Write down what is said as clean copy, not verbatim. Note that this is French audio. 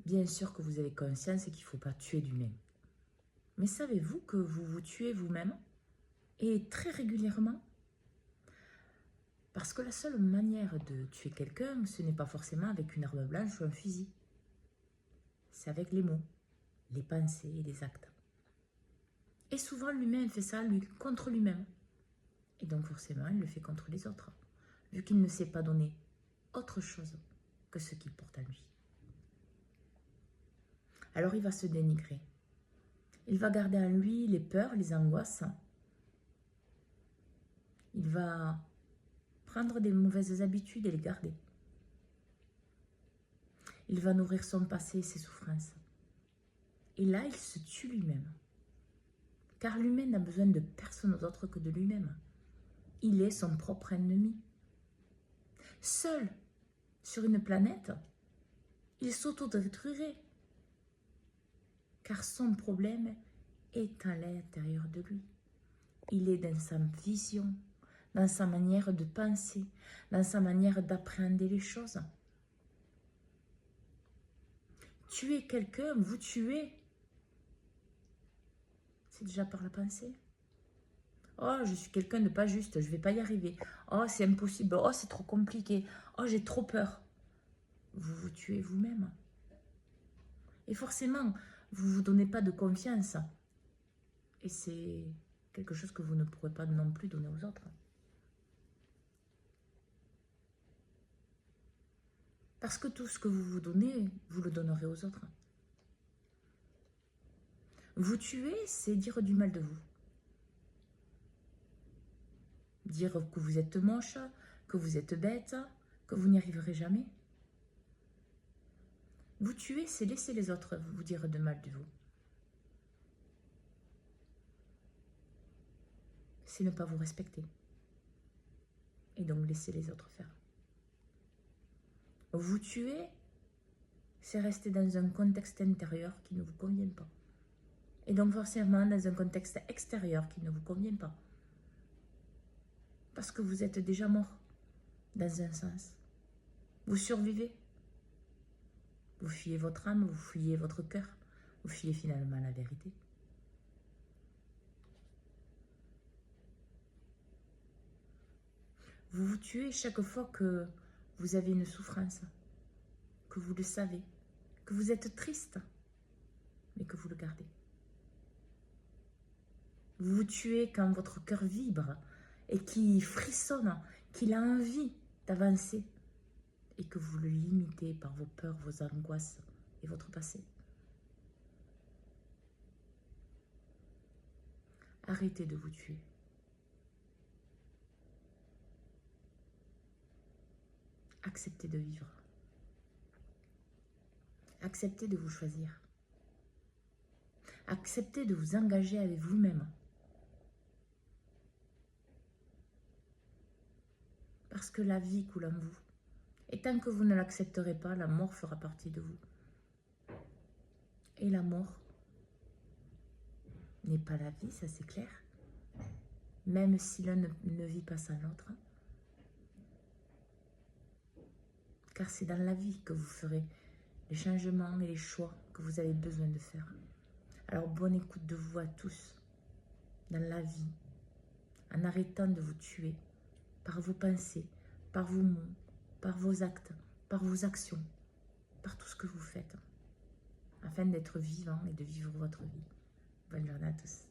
Bien sûr que vous avez conscience qu'il ne faut pas tuer d'humain. Mais savez-vous que vous vous tuez vous-même? Et très régulièrement? Parce que la seule manière de tuer quelqu'un, ce n'est pas forcément avec une arme blanche ou un fusil. C'est avec les mots, les pensées et les actes. Et souvent, l'humain fait ça contre lui-même. Et donc forcément, il le fait contre les autres, vu qu'il ne sait pas donner autre chose que ce qu'il porte en lui. Alors il va se dénigrer. Il va garder en lui les peurs, les angoisses. Il va prendre des mauvaises habitudes et les garder. Il va nourrir son passé et ses souffrances. Et là, il se tue lui-même. Car l'humain n'a besoin de personne d'autre que de lui-même. Il est son propre ennemi. Seul sur une planète, il s'autodétruirait. Car son problème est à l'intérieur de lui. Il est dans sa vision, dans sa manière de penser, dans sa manière d'appréhender les choses. Tuer quelqu'un, vous tuez, c'est déjà par la pensée. Oh, je suis quelqu'un de pas juste, je ne vais pas y arriver. Oh, c'est impossible. Oh, c'est trop compliqué. Oh, j'ai trop peur. Vous vous tuez vous-même. Et forcément, vous ne vous donnez pas de confiance. Et c'est quelque chose que vous ne pourrez pas non plus donner aux autres. Parce que tout ce que vous vous donnez, vous le donnerez aux autres. Vous tuer, c'est dire du mal de vous. Dire que vous êtes moche, que vous êtes bête, que vous n'y arriverez jamais. Vous tuer, c'est laisser les autres vous dire de mal de vous. C'est ne pas vous respecter. Et donc laisser les autres faire. Vous tuer, c'est rester dans un contexte intérieur qui ne vous convient pas. Et donc forcément dans un contexte extérieur qui ne vous convient pas. Parce que vous êtes déjà mort, dans un sens. Vous survivez. Vous fuyez votre âme, vous fuyez votre cœur. Vous fuyez finalement la vérité. Vous vous tuez chaque fois que vous avez une souffrance, que vous le savez, que vous êtes triste, mais que vous le gardez. Vous vous tuez quand votre cœur vibre et qui frissonne, qu'il a envie d'avancer et que vous le limitez par vos peurs, vos angoisses et votre passé. Arrêtez de vous tuer. Acceptez de vivre. Acceptez de vous choisir. Acceptez de vous engager avec vous-même. Parce que la vie coule en vous. Et tant que vous ne l'accepterez pas, la mort fera partie de vous. Et la mort n'est pas la vie, ça c'est clair. Même si l'un ne vit pas sans l'autre. Car c'est dans la vie que vous ferez les changements et les choix que vous avez besoin de faire. Alors bonne écoute de vous à tous, dans la vie, en arrêtant de vous tuer par vos pensées, par vos mots, par vos actes, par vos actions, par tout ce que vous faites, afin d'être vivant et de vivre votre vie. Bonne journée à tous.